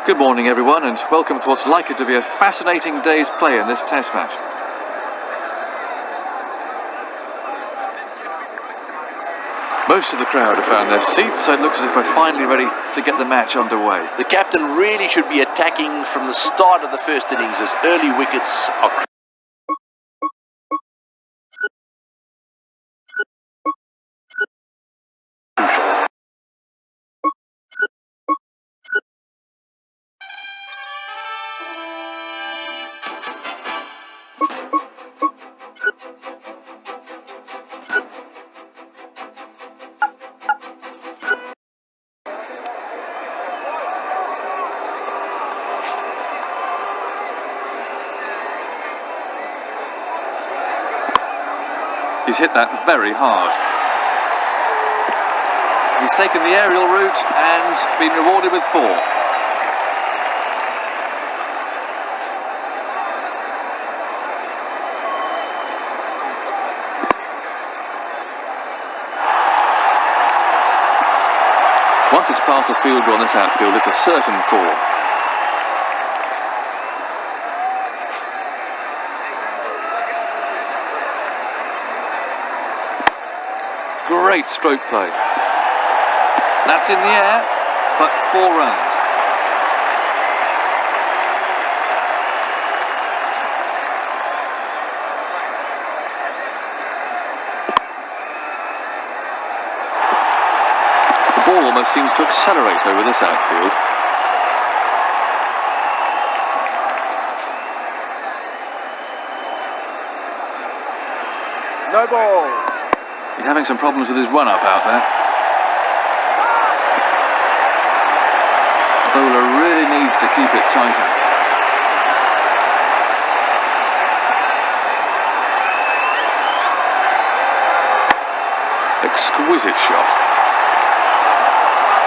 Good morning everyone and welcome to what's likely to be a fascinating day's play in this test match. Most of the crowd have found their seats, so it looks as if we're finally ready to get the match underway. The captain really should be attacking from the start of the first innings as early wickets are crucial. He's hit that very hard. He's taken the aerial route and been rewarded with 4. Once it's past the fielder on this outfield, it's a certain 4. Great stroke play. That's in the air, but 4 runs. The ball almost seems to accelerate over this outfield. No ball. He's having some problems with his run-up out there. The bowler really needs to keep it tighter. Exquisite shot.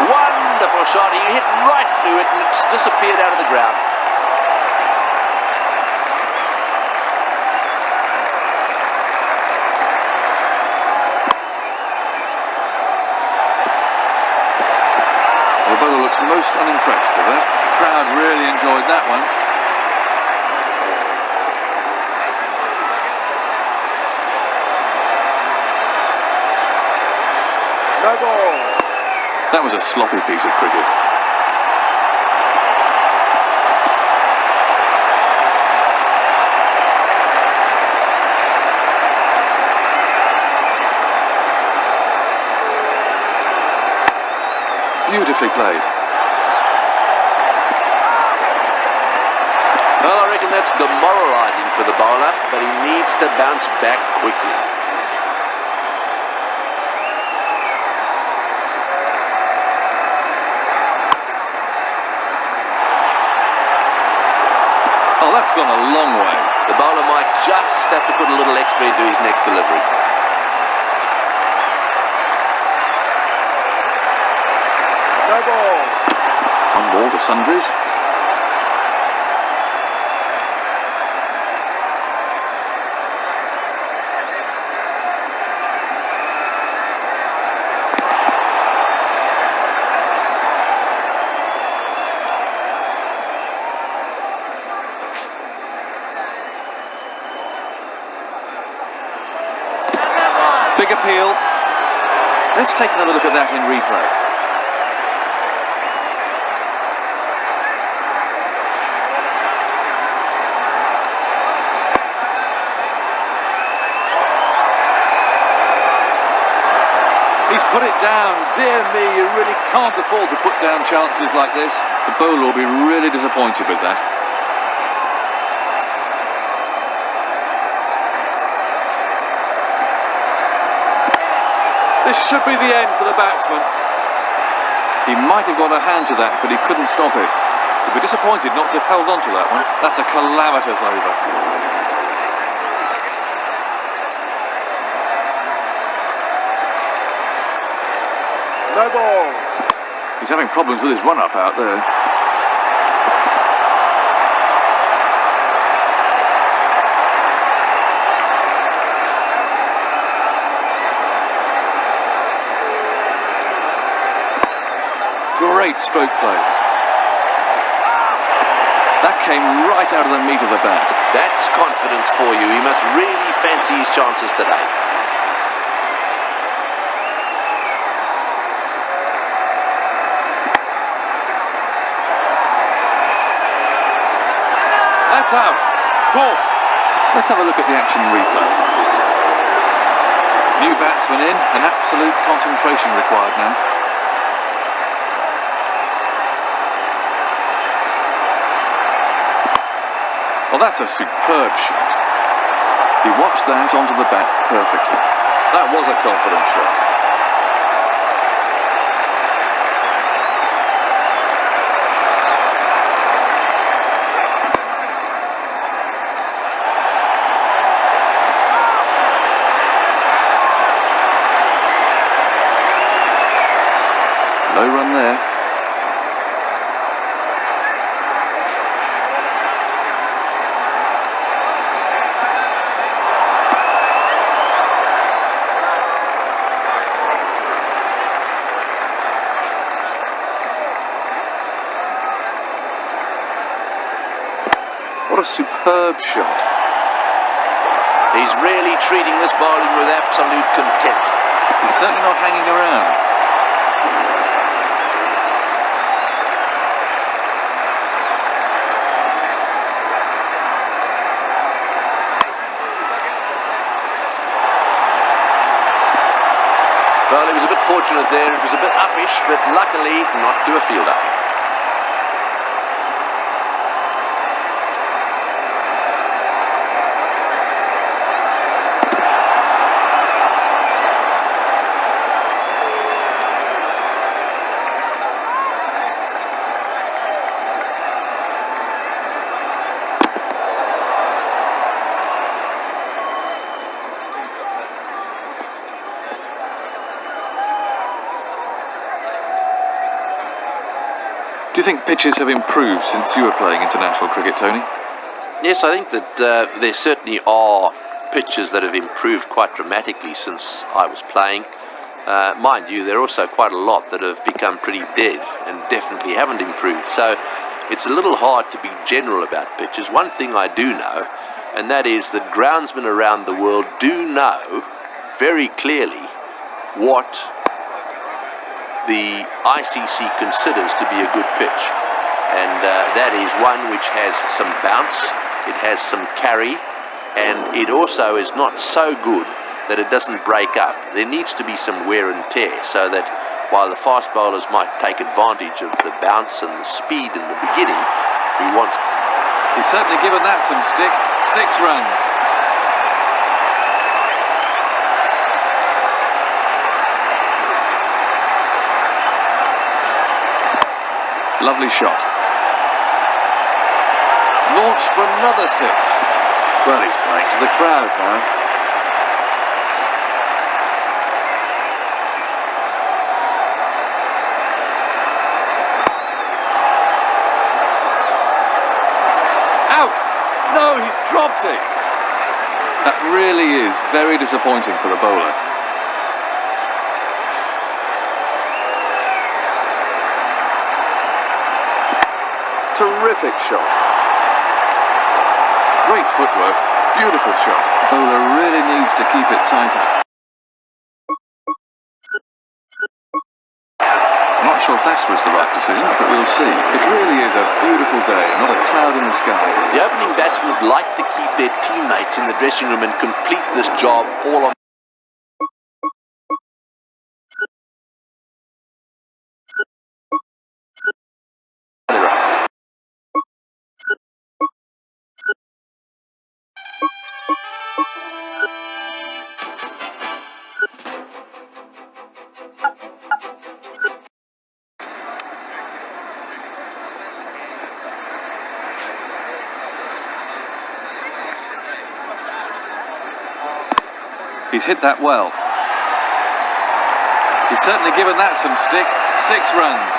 Wonderful shot. He hit right through it and it's disappeared out of the ground. The bowler looks most unimpressed with that. The crowd really enjoyed that one. No ball. That was a sloppy piece of cricket. Beautifully played. Well, I reckon that's demoralising for the bowler, but he needs to bounce back quickly. Oh, that's gone a long way. The bowler might just have to put a little extra into his next delivery. No ball. 1 ball to Sundries. Big appeal. Let's take another look at that in replay. He's put it down. Dear me, you really can't afford to put down chances like this. The bowler will be really disappointed with that. This should be the end for the batsman. He might have got a hand to that, but he couldn't stop it. He'd be disappointed not to have held on to that one. That's a calamitous over. No ball. He's having problems with his run-up out there. Great stroke play. came right out of the meat of the bat. That's confidence for you. He must really fancy his chances today. That's out. Caught. Let's have a look at the action replay. New batsman in, and absolute concentration required now. Well, that's a superb shot. He watched that onto the bat perfectly. That was a confident shot. No run there. What a superb shot. He's really treating this bowling with absolute contempt. He's certainly not hanging around. Well, he was a bit fortunate there. It was a bit uppish, but luckily not to a fielder. Do you think pitches have improved since you were playing international cricket, Tony? Yes, I think that there certainly are pitches that have improved quite dramatically since I was playing. Mind you, there are also quite a lot that have become pretty dead and definitely haven't improved. So it's a little hard to be general about pitches. One thing I do know, and that is that groundsmen around the world do know very clearly what the ICC considers to be a good pitch, and that is one which has some bounce, it has some carry, and it also is not so good that it doesn't break up. There needs to be some wear and tear, so that while the fast bowlers might take advantage of the bounce and the speed in the beginning, we want... He's certainly given that some stick. 6 runs. Lovely shot. Launched for another 6. Well, he's playing to the crowd now. Out! No, he's dropped it. That really is very disappointing for the bowler. Terrific shot. Great footwork, beautiful shot. The bowler really needs to keep it tighter. I'm not sure if that was the right decision, but we'll see. It really is a beautiful day, not a cloud in the sky. The opening batsmen would like to keep their teammates in the dressing room and complete this job all on their own. He's hit that well. He's certainly given that some stick. 6 runs.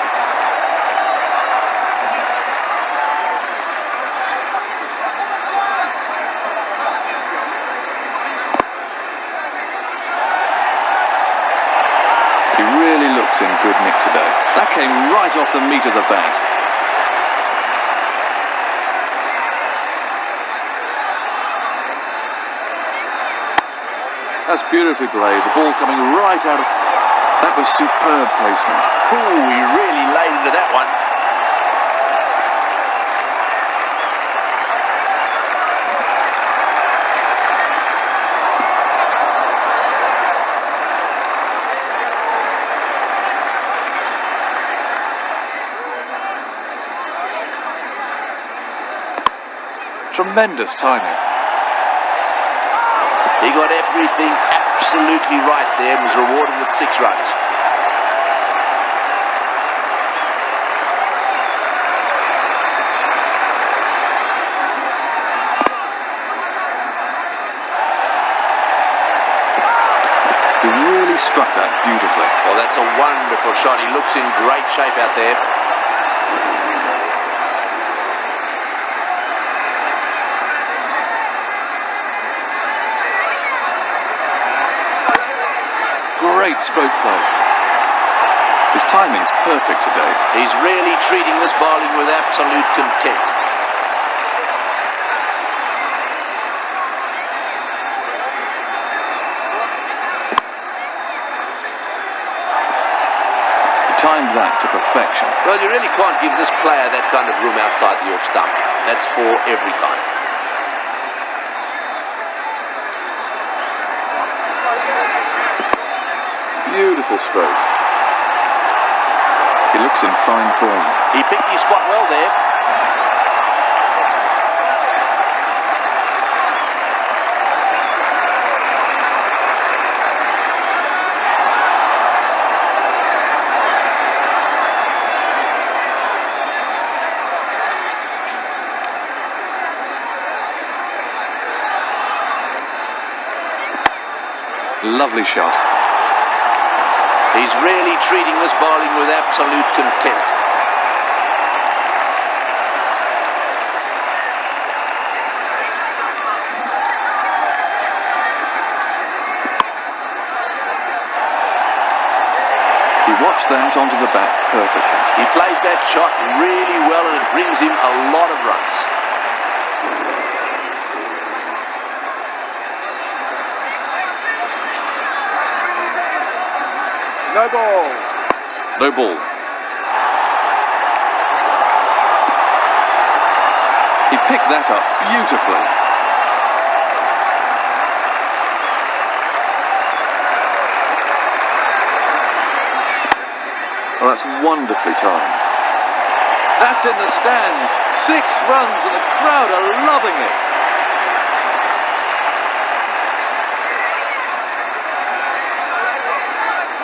He really looks in good nick today. That came right off the meat of the bat. That's beautifully played. The ball coming right out of... That was superb placement. Ooh, he really laid into that one. Tremendous timing. He got everything absolutely right there and was rewarded with 6 runs. He really struck that beautifully. Well, that's a wonderful shot. He looks in great shape out there. Great stroke play. His timing's perfect today. He's really treating this bowling with absolute contempt. He timed that to perfection. Well, you really can't give this player that kind of room outside the off stump. That's for every time. Beautiful stroke. He looks in fine form. He picked his spot well there. Lovely shot. He's really treating this bowling with absolute contempt. He watched that onto the bat perfectly. He plays that shot really well and it brings him a lot of runs. No ball. No ball. He picked that up beautifully. Oh, that's wonderfully timed. That's in the stands. 6 runs and the crowd are loving it.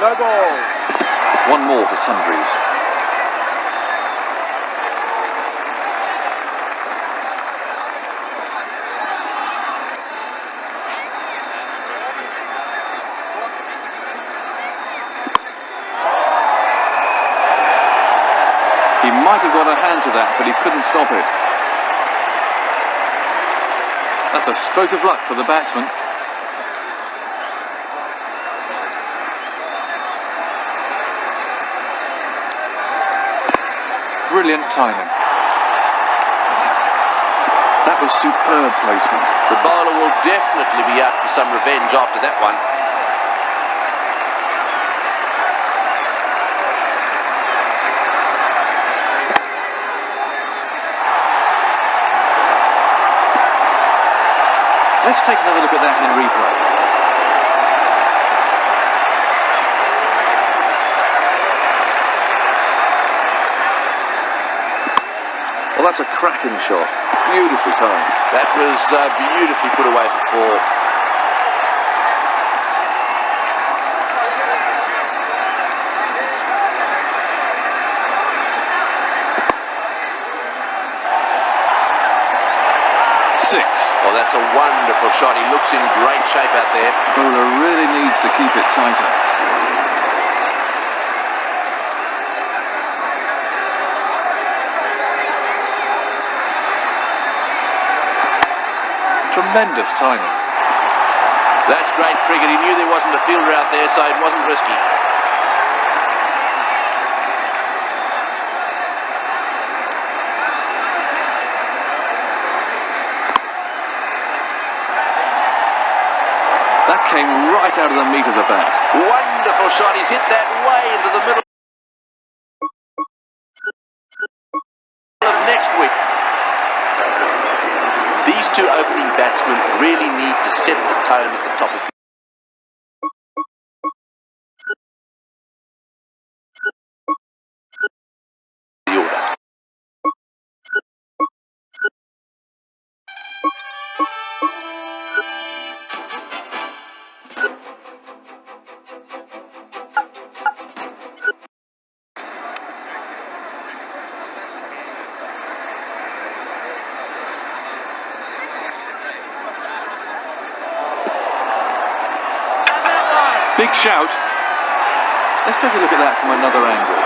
No ball. One more to Sundries. He might have got a hand to that, but he couldn't stop it. That's a stroke of luck for the batsman. Brilliant timing. That was superb placement. The bowler will definitely be out for some revenge after that one. Let's take another look at that in replay. Well, that's a cracking shot. Beautifully timed. That was beautifully put away for 4. Oh, that's a wonderful shot. He looks in great shape out there. Bowler really needs to keep it tighter. Tremendous timing. That's great cricket. He knew there wasn't a fielder out there, so it wasn't risky. That came right right out of the meat of the bat. Wonderful shot. He's hit that way into the middle of next wicket. These two opening batsmen really need to set the tone at the top of the order. Big shout. Let's take a look at that from another angle.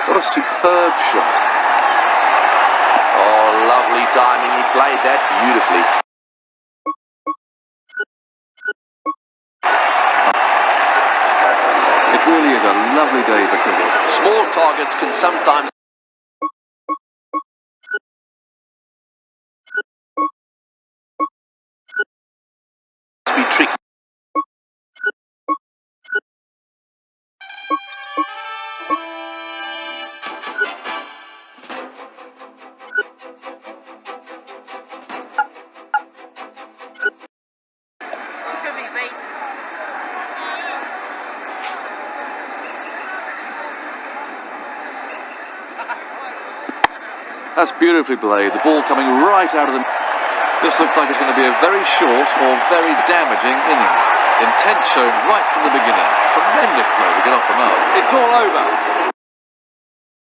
What a superb shot. Oh, lovely timing. He played that beautifully. It really is a lovely day for cricket. Small targets can sometimes be tricky. That's beautifully played. The ball coming right out of the... This looks like it's going to be a very short or very damaging innings. Intent shown right from the beginning. Tremendous play to get off the mark. It's all over.